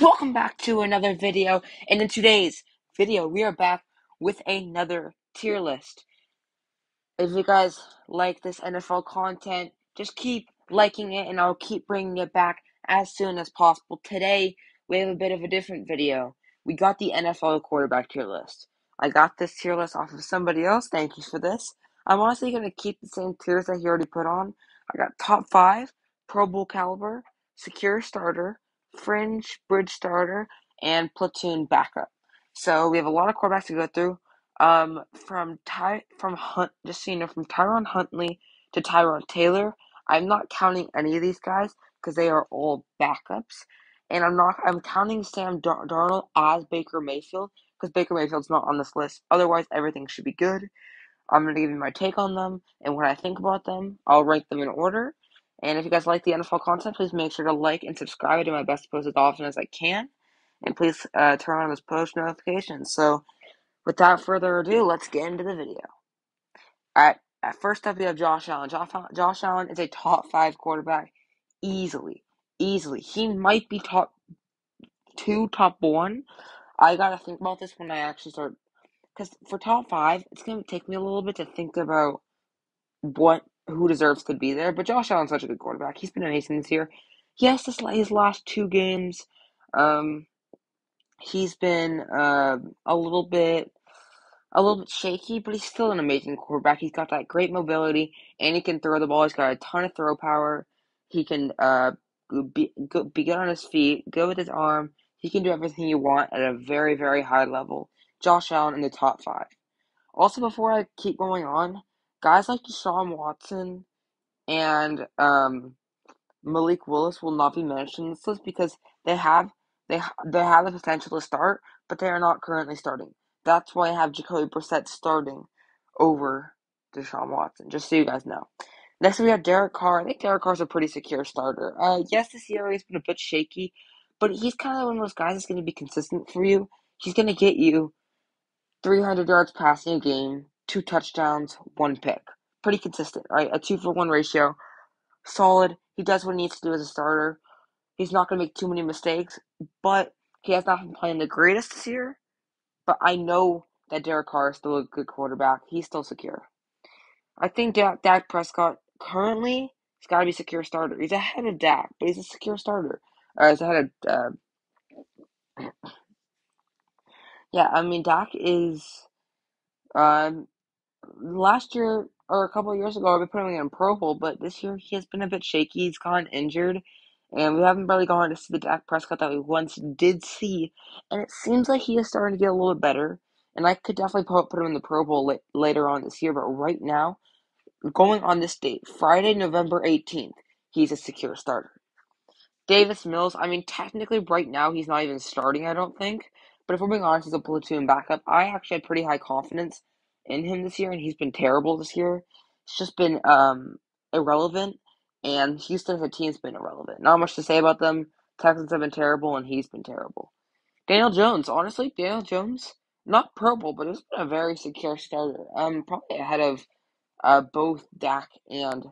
Welcome back to another video, and in today's video we are back with another tier list. If you guys like this NFL content, just keep liking it and I'll keep bringing it back as soon as possible. Today we have a bit of a different video. We got the NFL quarterback tier list. I got this tier list off of somebody else. Thank you for this. I'm honestly going to keep the same tiers that he already put on. I got top 5, Pro Bowl caliber, secure starter, fringe bridge starter, and platoon backup. So we have a lot of quarterbacks to go through. From just so you know, from Tyron Huntley to Tyrod Taylor, I'm not counting any of these guys because they are all backups, and I'm counting Sam Darnold as Baker Mayfield because Baker Mayfield's not on this list. Otherwise, everything should be good. I'm gonna give you my take on them and what I think about them. I'll rank them in order. And if you guys like the NFL content, please make sure to like and subscribe. I do my best to post as often as I can, and please turn on those post notifications. So, without further ado, let's get into the video. At first up, we have Josh Allen. Josh Allen is a top 5 quarterback, easily. He might be top 2, top 1. I gotta think about this when I actually start, because for top 5, it's gonna take me a little bit to think about who deserves to be there. But Josh Allen's such a good quarterback. He's been amazing this year. Yes, his last 2 games, um, he's been a little bit shaky, but he's still an amazing quarterback. He's got that great mobility, and he can throw the ball. He's got a ton of throw power. He can be good on his feet, good with his arm. He can do everything you want at a very, very high level. Josh Allen in the top 5. Also, before I keep going on, guys like Deshaun Watson and Malik Willis will not be mentioned in this list because they have they have the potential to start, but they are not currently starting. That's why I have Jacoby Brissett starting over Deshaun Watson, just so you guys know. Next we have Derek Carr. I think Derek Carr's a pretty secure starter. Yes, this year he's been a bit shaky, but he's kind of one of those guys that's going to be consistent for you. He's going to get you 300 yards passing a game, 2 touchdowns, 1 pick. Pretty consistent, right? A 2-for-1 ratio. Solid. He does what he needs to do as a starter. He's not going to make too many mistakes, but he has not been playing the greatest this year. But I know that Derek Carr is still a good quarterback. He's still secure. I think Dak Prescott currently has got to be a secure starter. He's ahead of Dak, but he's a secure starter. He's ahead of yeah. I mean, Dak is um last year or a couple of years ago, we put him in Pro Bowl, but this year he has been a bit shaky. He's gotten injured, and we haven't really gone to see the Dak Prescott that we once did see. And it seems like he is starting to get a little bit better. And I could definitely put him in the Pro Bowl later on this year, but right now, going on this date, Friday, November 18th, he's a secure starter. Davis Mills, I mean, technically right now he's not even starting, I don't think. But if we're being honest, he's a platoon backup. I actually had pretty high confidence in him this year, and he's been terrible this year. It's just been irrelevant, and Houston as a team's been irrelevant. Not much to say about them. Texans have been terrible, and he's been terrible. Daniel Jones, honestly, Daniel Jones, not Pro Bowl, but he's been a very secure starter. Probably ahead of both Dak and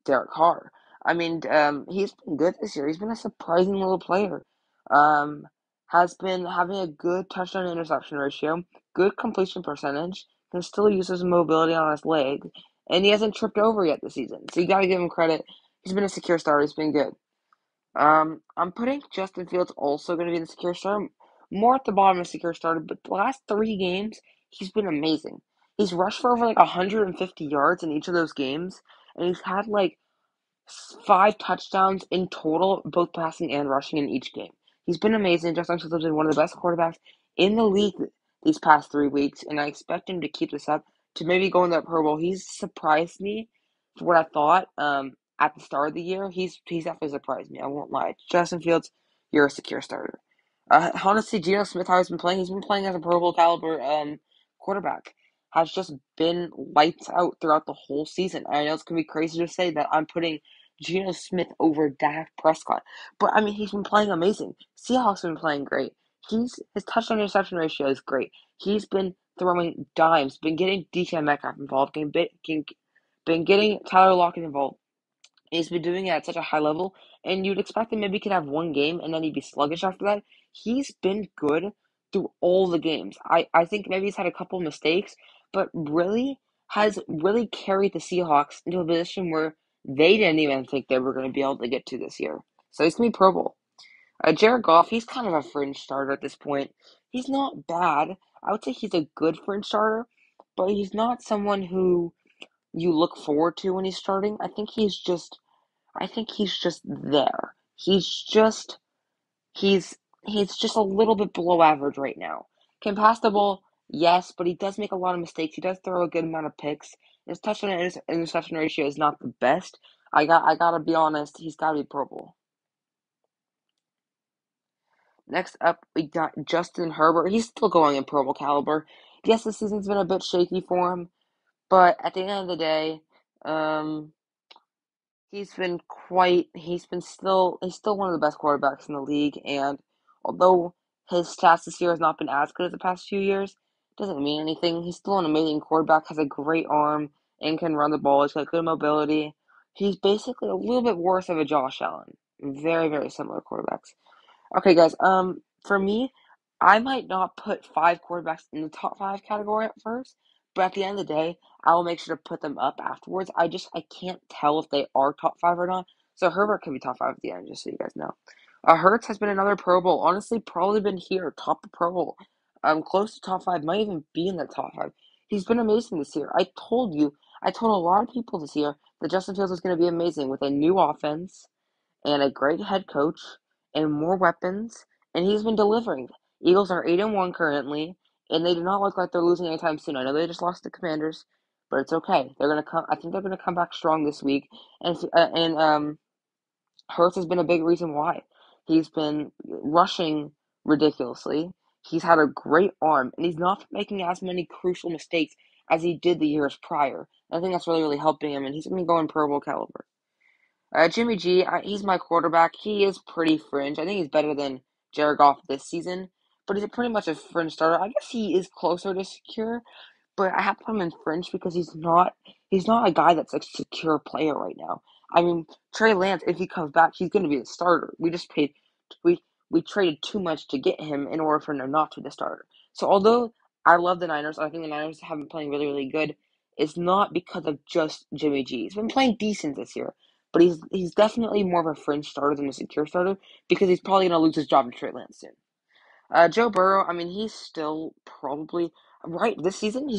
Derek Carr. I mean, he's been good this year. He's been a surprising little player. Um, has been having a good touchdown interception ratio, good completion percentage, can still use his mobility on his leg, and he hasn't tripped over yet this season. So you got to give him credit. He's been a secure starter. He's been good. I'm putting Justin Fields also going to be the secure starter, more at the bottom of secure starter, but the last 3 games, he's been amazing. He's rushed for over like 150 yards in each of those games, and he's had like 5 touchdowns in total, both passing and rushing in each game. He's been amazing. Justin Fields has been one of the best quarterbacks in the league these past 3 weeks, and I expect him to keep this up to maybe go in that Pro Bowl. He's surprised me for what I thought at the start of the year. He's definitely surprised me. I won't lie. Justin Fields, you're a secure starter. Honestly, Geno Smith, how he's been playing, as a Pro Bowl caliber quarterback. Has just been lights out throughout the whole season. I know it's going to be crazy to say that I'm putting Geno Smith over Dak Prescott, but I mean, he's been playing amazing. Seahawks have been playing great. His touchdown interception ratio is great. He's been throwing dimes, been getting DK Metcalf involved, been getting Tyler Lockett involved. He's been doing it at such a high level, and you'd expect him maybe he could have one game and then he'd be sluggish after that. He's been good through all the games. I think maybe he's had a couple mistakes, but really has really carried the Seahawks into a position where they didn't even think they were going to be able to get to this year. So he's going to be Pro Bowl. Jared Goff, he's kind of a fringe starter at this point. He's not bad. I would say he's a good fringe starter, but he's not someone who you look forward to when he's starting. I think he's just there. He's he's just a little bit below average right now. Can pass the ball, yes, but he does make a lot of mistakes. He does throw a good amount of picks. His touchdown and interception ratio is not the best. I gotta be honest, he's gotta be Pro Bowl. Next up, we got Justin Herbert. He's still going in Pro Bowl caliber. Yes, the season's been a bit shaky for him, but at the end of the day, um, he's still one of the best quarterbacks in the league, and although his stats this year has not been as good as the past few years, doesn't mean anything. He's still an amazing quarterback, has a great arm, and can run the ball. He's got good mobility. He's basically a little bit worse of a Josh Allen. Very, very similar quarterbacks. Okay, guys. For me, I might not put five quarterbacks in the top five category at first, but at the end of the day, I will make sure to put them up afterwards. I can't tell if they are top five or not. So Herbert could be top five at the end, just so you guys know. Hurts has been another Pro Bowl. Honestly, probably been here, top of Pro Bowl. Close to top five, might even be in the top five. He's been amazing this year. I told a lot of people this year that Justin Fields was going to be amazing with a new offense and a great head coach and more weapons, and he's been delivering. Eagles are 8-1 currently, and they do not look like they're losing anytime soon. I know they just lost to Commanders, but it's okay. They're gonna come. I think they're gonna come back strong this week, and Hurts has been a big reason why. He's been rushing ridiculously. He's had a great arm, and he's not making as many crucial mistakes as he did the years prior. I think that's really, really helping him, and he's gonna go in Pro Bowl caliber. Jimmy G, he's my quarterback. He is pretty fringe. I think he's better than Jared Goff this season, but he's pretty much a fringe starter. I guess he is closer to secure, but I have to put him in fringe because he's not a guy that's a secure player right now. I mean, Trey Lance, if he comes back, he's going to be the starter. We we traded too much to get him in order for him not to be the starter. So although I love the Niners, I think the Niners have been playing really, really good. It's not because of just Jimmy G. He's been playing decent this year, but he's definitely more of a fringe starter than a secure starter because he's probably going to lose his job to Trey Lance soon. Joe Burrow, I mean, he's still probably right this season.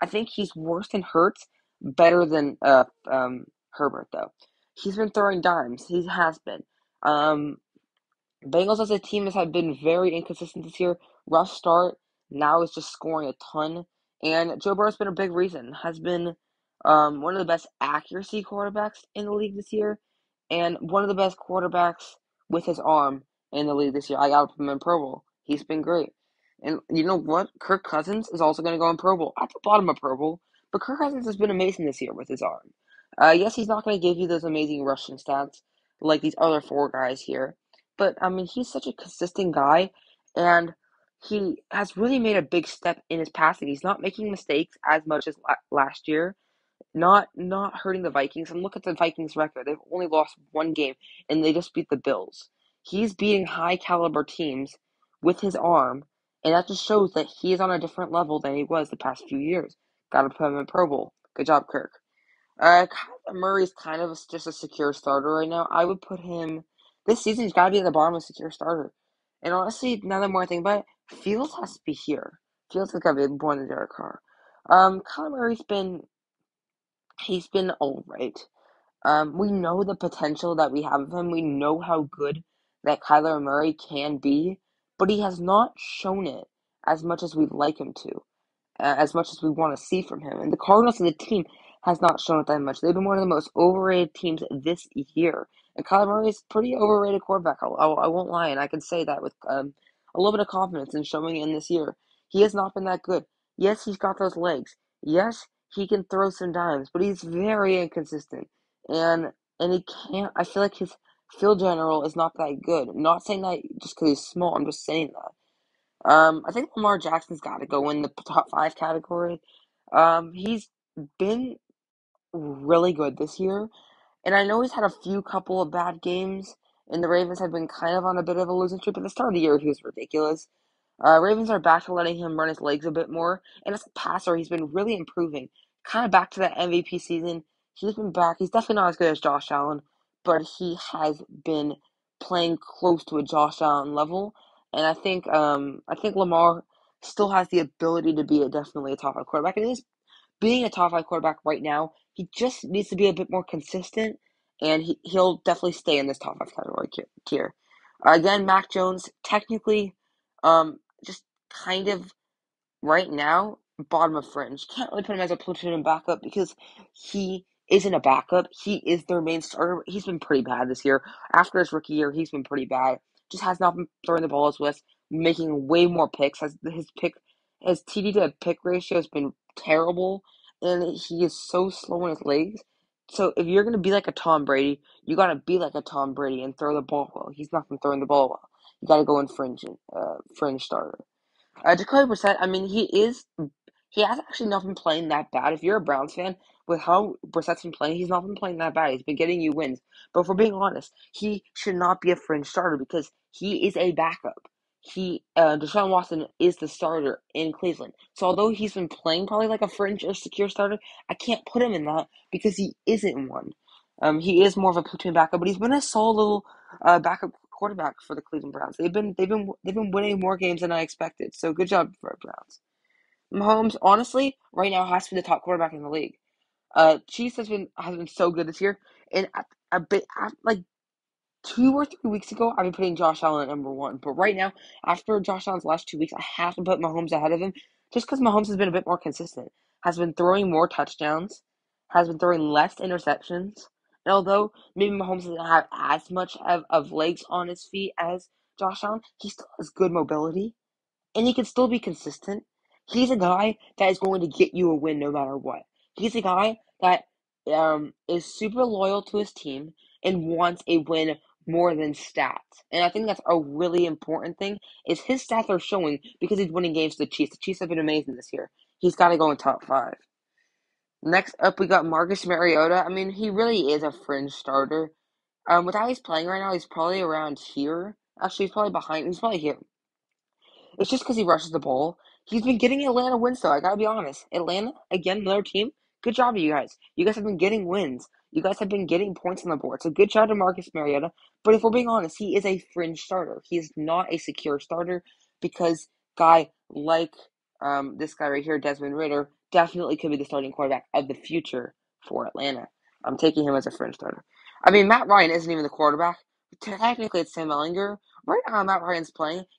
I think he's worse than Hurts, better than Herbert though. He's been throwing dimes. He has been. Um, Bengals as a team has been very inconsistent this year. Rough start. Now is just scoring a ton. And Joe Burrow's been a big reason. Has been one of the best accuracy quarterbacks in the league this year, and one of the best quarterbacks with his arm in the league this year. I got him in Pro Bowl. He's been great. And you know what? Kirk Cousins is also going to go in Pro Bowl. At the bottom of Pro Bowl, but Kirk Cousins has been amazing this year with his arm. Yes, he's not going to give you those amazing rushing stats like these other four guys here, but I mean, he's such a consistent guy, and he has really made a big step in his passing. He's not making mistakes as much as last year, not hurting the Vikings. And look at the Vikings record. They've only lost one game and they just beat the Bills. He's beating high caliber teams with his arm, and that just shows that he is on a different level than he was the past few years. Gotta put him in Pro Bowl. Good job, Kirk. Kyler Murray's kind of just a secure starter right now. I would put him this season. He's got to be at the bottom of secure starter. And honestly, now that more I think about it, Fields has to be here. Fields has got to be more than Derek Carr. Kyler Murray's been all right. We know the potential that we have of him. We know how good that Kyler Murray can be, but he has not shown it as much as we'd like him to, as much as we want to see from him. And the Cardinals as a team has not shown it that much. They've been one of the most overrated teams this year. And Kyler Murray is a pretty overrated quarterback. I won't lie, and I can say that with a little bit of confidence in showing it in this year. He has not been that good. Yes, he's got those legs. Yes, he can throw some dimes, but he's very inconsistent. And he can't. I feel like his field general is not that good. I'm not saying that just because he's small. I'm just saying that. I think Lamar Jackson's got to go in the top five category. He's been really good this year, And I know he's had a few couple of bad games, and the Ravens have been kind of on a bit of a losing streak. But at the start of the year, he was ridiculous. Ravens are back to letting him run his legs a bit more, and as a passer, he's been really improving. Kind of back to that MVP season. He's been back. He's definitely not as good as Josh Allen, but he has been playing close to a Josh Allen level. And I think Lamar still has the ability to be definitely a top five quarterback. And he's being a top five quarterback right now. He just needs to be a bit more consistent, and he'll definitely stay in this top five category tier. Again, Mac Jones technically, just kind of right now, bottom of fringe. Can't really put him as a platoon and backup because he isn't a backup. He is their main starter. He's been pretty bad this year. After his rookie year, he's been pretty bad. Just has not been throwing the ball as with, making way more picks. His TD to pick ratio has been terrible, and he is so slow on his legs. So if you're gonna be like a Tom Brady, you gotta be like a Tom Brady and throw the ball well. He's not been throwing the ball well. You gotta go in fringe starter. Jacoby Brissett, I mean, he has actually not been playing that bad. If you're a Browns fan, with how Brissett's been playing, he's not been playing that bad. He's been getting you wins. But if we're being honest, he should not be a fringe starter because he is a backup. Deshaun Watson is the starter in Cleveland. So although he's been playing probably like a fringe or secure starter, I can't put him in that because he isn't one. He is more of a platoon backup, but he's been a solid little backup quarterback for the Cleveland Browns. They've been winning more games than I expected. So good job for the Browns. Mahomes, honestly, right now has to be the top quarterback in the league. Chiefs has been so good this year, and like 2 or 3 weeks ago, I've been putting Josh Allen at number one. But right now, after Josh Allen's last 2 weeks, I have to put Mahomes ahead of him, just because Mahomes has been a bit more consistent, has been throwing more touchdowns, has been throwing less interceptions. And although maybe Mahomes doesn't have as much of legs on his feet as Josh Allen, he still has good mobility and he can still be consistent. He's a guy that is going to get you a win no matter what. He's a guy that is super loyal to his team and wants a win more than stats. And I think that's a really important thing is his stats are showing because he's winning games to the Chiefs. The Chiefs have been amazing this year. He's got to go in top five. Next up, we got Marcus Mariota. I mean, he really is a fringe starter. With how he's playing right now, he's probably around here. Actually, he's probably behind. He's probably here. It's just because he rushes the ball. He's been getting Atlanta wins, though. I gotta be honest. Atlanta, again, another team. Good job, you guys. You guys have been getting wins. You guys have been getting points on the board. So good job to Marcus Mariota. But if we're being honest, he is a fringe starter. He is not a secure starter because guy like this guy right here, Desmond Ridder, definitely could be the starting quarterback of the future for Atlanta. I'm taking him as a fringe starter. I mean, Matt Ryan isn't even the quarterback. Technically, it's Sam Ellinger. Right now, Matt Ryan's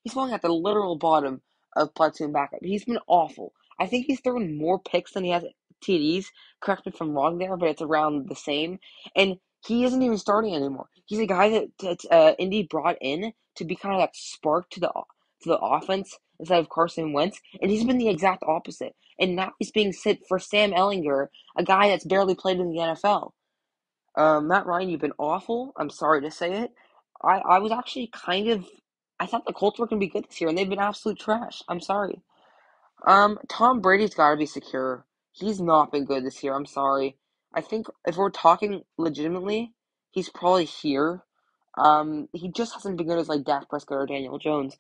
he's playing at the literal bottom of platoon backup. He's been awful. I think he's thrown more picks than he has TDs. Correct me if I'm wrong there, but it's around the same. And he isn't even starting anymore. He's a guy that Indy brought in to be kind of that spark to the offense instead of Carson Wentz, and he's been the exact opposite. And now he's being sit for Sam Ellinger, a guy that's barely played in the NFL. Matt Ryan, you've been awful. I'm sorry to say it. I was actually I thought the Colts were going to be good this year, and they've been absolute trash. I'm sorry. Tom Brady's got to be secure. He's not been good this year. I'm sorry. I think if we're talking legitimately, he's probably here. He just hasn't been good as like Dak Prescott or Daniel Jones.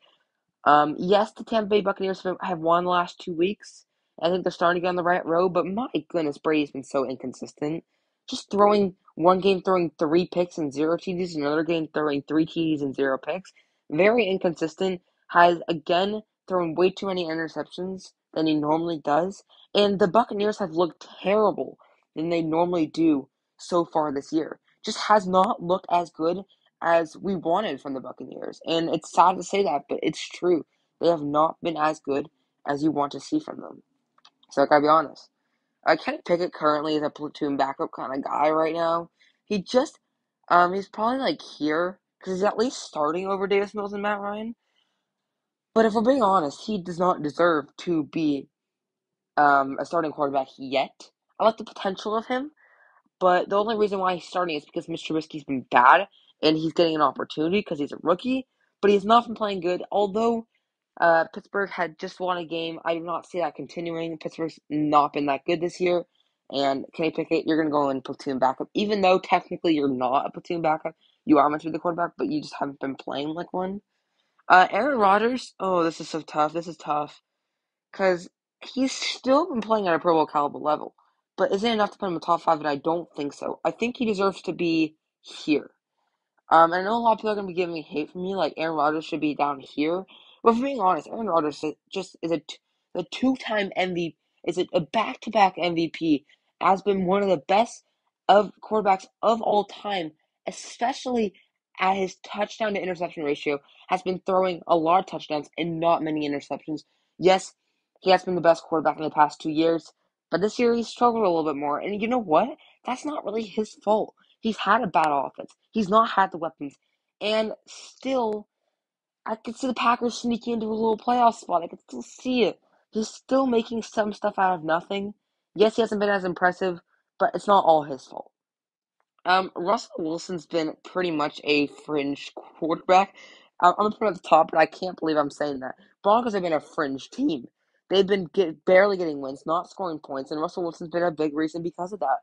Yes, the Tampa Bay Buccaneers have won the last 2 weeks. I think they're starting to get on the right road, but my goodness, Brady's been so inconsistent. Just throwing one game throwing 3 picks and 0 TDs, another game throwing 3 TDs and 0 picks. Very inconsistent. Has again thrown way too many interceptions than he normally does. And the Buccaneers have looked terrible than they normally do so far this year. Just has not looked as good as we wanted from the Buccaneers. And it's sad to say that, but it's true. They have not been as good as you want to see from them. So I gotta be honest. Kenny Pickett currently is a platoon backup kind of guy right now. He's probably like here because he's at least starting over Davis Mills and Matt Ryan. But if we're being honest, he does not deserve to be a starting quarterback yet. I like the potential of him, but the only reason why he's starting is because Mr. Trubisky's been bad, and he's getting an opportunity because he's a rookie, but he's not been playing good. Although Pittsburgh had just won a game, I do not see that continuing. Pittsburgh's not been that good this year, And Kenny Pickett, you're going to go in platoon backup. Even though technically you're not a platoon backup, you are meant to be the quarterback, but you just haven't been playing like one. Aaron Rodgers, oh, this is so tough. This is tough. Because he's still been playing at a Pro Bowl caliber level. But is it enough to put him in the top five? And I don't think so. I think he deserves to be here. And I know a lot of people are going to be giving me hate from me, like Aaron Rodgers should be down here. But for being honest, Aaron Rodgers just is a two-time MVP, is a back-to-back MVP, has been one of the best of quarterbacks of all time, especially at his touchdown to interception ratio, has been throwing a lot of touchdowns and not many interceptions. Yes, he has been the best quarterback in the past 2 years, but this year he's struggled a little bit more. And you know what? That's not really his fault. He's had a bad offense. He's not had the weapons. And still, I could see the Packers sneaking into a little playoff spot. I could still see it. He's still making some stuff out of nothing. Yes, he hasn't been as impressive, but it's not all his fault. Russell Wilson's been pretty much a fringe quarterback. I'm gonna put him at the top, but I can't believe I'm saying that. Broncos have been a fringe team. They've been barely getting wins, not scoring points, and Russell Wilson's been a big reason because of that.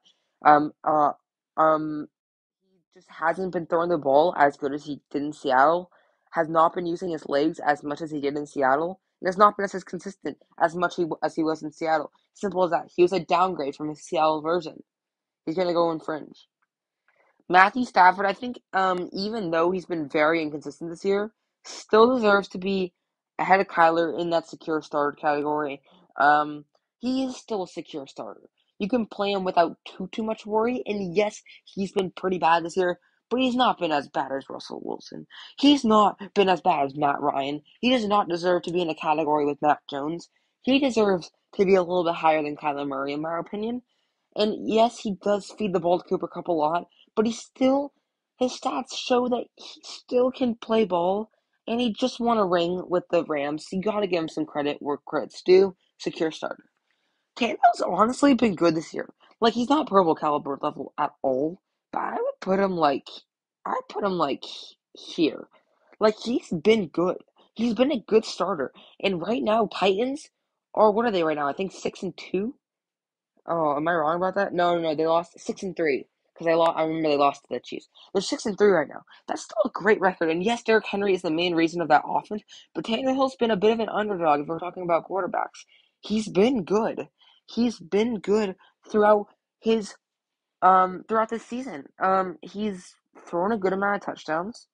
Um, uh, he just hasn't been throwing the ball as good as he did in Seattle. Has not been using his legs as much as he did in Seattle, and has not been as consistent as much as he was in Seattle. Simple as that. He was a downgrade from his Seattle version. He's gonna go in fringe. Matthew Stafford, I think, even though he's been very inconsistent this year, still deserves to be ahead of Kyler in that secure starter category. Um, he is still a secure starter. You can play him without too much worry. And yes, he's been pretty bad this year, but he's not been as bad as Russell Wilson. He's not been as bad as Matt Ryan. He does not deserve to be in a category with Mac Jones. He deserves to be a little bit higher than Kyler Murray, in my opinion. And yes, he does feed the ball to Cooper Kupp a lot, but his stats show that he still can play ball, and he just won a ring with the Rams. So you gotta give him some credit where credit's due. Secure starter. Tannehill's honestly been good this year. Like, he's not Pro Bowl caliber level at all, but I'd put him like here. Like, he's been good. He's been a good starter. And right now, Titans are, what are they right now? I think 6-2. Oh, am I wrong about that? No, no, no. They lost 6-3 because I remember they lost to the Chiefs. They're 6-3 right now. That's still a great record. And yes, Derrick Henry is the main reason of that offense. But Tannehill's been a bit of an underdog if we're talking about quarterbacks. He's been good. He's been good throughout his throughout this season. He's thrown a good amount of touchdowns,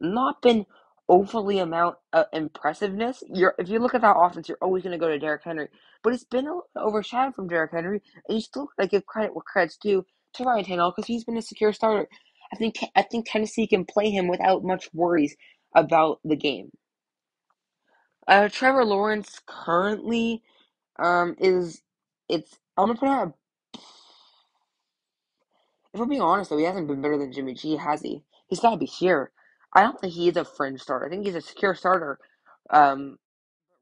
not been overly amount of impressiveness. If you look at that offense, you're always going to go to Derrick Henry, but it's been a little overshadowed from Derrick Henry, and you still got to give credit where credit's due to Ryan Tannehill because he's been a secure starter. I think Tennessee can play him without much worries about the game. Trevor Lawrence currently is it's I'm gonna put out. If we're being honest though, he hasn't been better than Jimmy G, has he? He's got to be here. I don't think he is a fringe starter. I think he's a secure starter. But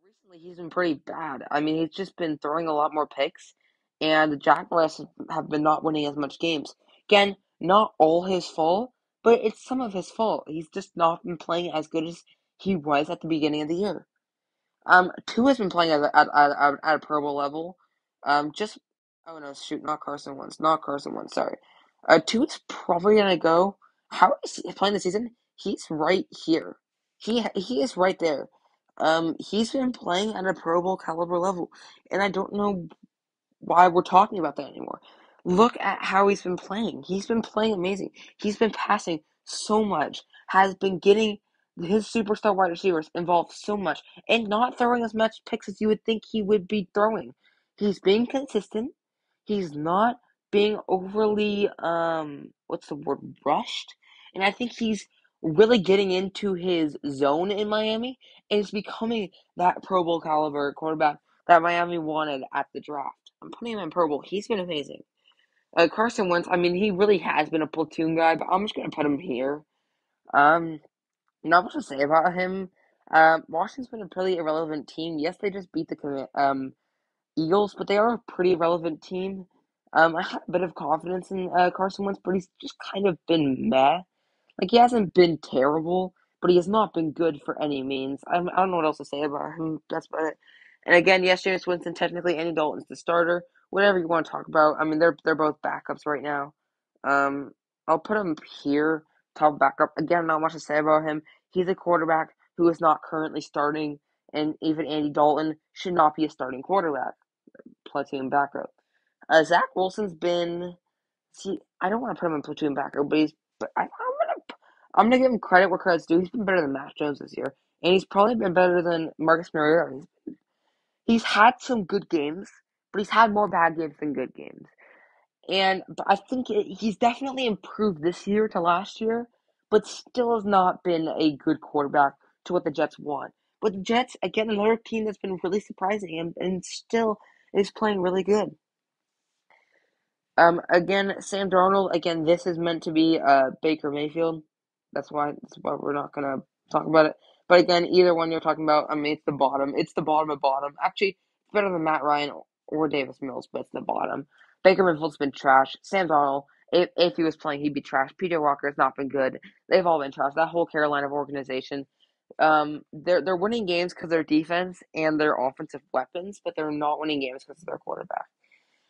recently he's been pretty bad. I mean, he's just been throwing a lot more picks, and the Jaguars have been not winning as much games. Again, not all his fault, but it's some of his fault. He's just not been playing as good as he was at the beginning of the year. Tua has been playing at a Pro Bowl level. Just oh no, shoot, not Carson Wentz. Sorry. Tua's probably gonna go. How is he playing the season? He's right here. He is right there. He's been playing at a Pro Bowl caliber level, and I don't know why we're talking about that anymore. Look at how he's been playing. He's been playing amazing. He's been passing so much, has been getting his superstar wide receivers involved so much, and not throwing as much picks as you would think he would be throwing. He's being consistent. He's not being overly what's the word, rushed. And I think he's really getting into his zone in Miami and is becoming that Pro Bowl caliber quarterback that Miami wanted at the draft. I'm putting him in Pro Bowl. He's been amazing. Carson Wentz, I mean, he really has been a platoon guy, but I'm just gonna put him here. Um, Not much to say about him. Washington's been a pretty irrelevant team. Yes, they just beat the Eagles, but they are a pretty relevant team. I have a bit of confidence in Carson Wentz, but he's just kind of been meh. Like, he hasn't been terrible, but he has not been good for any means. I don't know what else to say about him. That's about it. And again, yes, Jameis Winston, technically Andy Dalton's the starter, whatever you want to talk about. I mean, they're both backups right now. Um, I'll put him here, top backup. Again, not much to say about him. He's a quarterback who is not currently starting, and even Andy Dalton should not be a starting quarterback. Platoon backup. Zach Wilson's been. See, I don't want to put him in platoon backup, but I'm gonna give him credit where credit's due. He's been better than Mac Jones this year, and he's probably been better than Marcus Mariota. He's had some good games, but he's had more bad games than good games. And but I think he's definitely improved this year to last year, but still has not been a good quarterback to what the Jets want. But the Jets, again, another team that's been really surprising and still is playing really good. Again, Sam Darnold. Again, this is meant to be Baker Mayfield. That's why we're not gonna talk about it. But again, either one you're talking about, I mean, it's the bottom. It's the bottom of bottom. Actually, it's better than Matt Ryan or Davis Mills, but it's the bottom. Baker Mayfield's been trash. Sam Darnold, if he was playing, he'd be trash. PJ Walker has not been good. They've all been trash. That whole Carolina organization. They're winning games because of their defense and their offensive weapons, but they're not winning games because of their quarterback.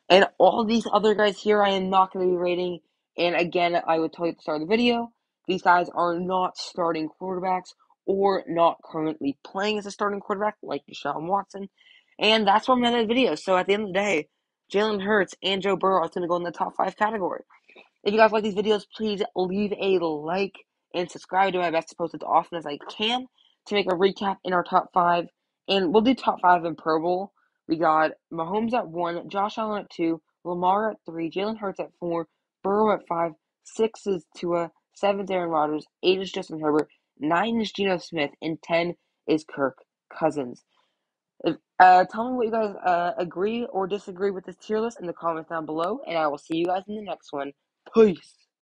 And all these other guys here, I am not going to be rating. And again, I would tell you at the start of the video, these guys are not starting quarterbacks or not currently playing as a starting quarterback like Deshaun Watson. And that's where I'm going to end the video. So at the end of the day, Jalen Hurts and Joe Burrow are going to go in the top 5 category. If you guys like these videos, please leave a like and subscribe. Do my best to post as often as I can to make a recap in our top 5. And we'll do top 5 in Pro Bowl. We got Mahomes at 1, Josh Allen at 2, Lamar at 3, Jalen Hurts at 4, Burrow at 5, 6 is Tua, 7 is Aaron Rodgers, 8 is Justin Herbert, 9 is Geno Smith, and 10 is Kirk Cousins. Tell me what you guys agree or disagree with this tier list in the comments down below, and I will see you guys in the next one. Peace.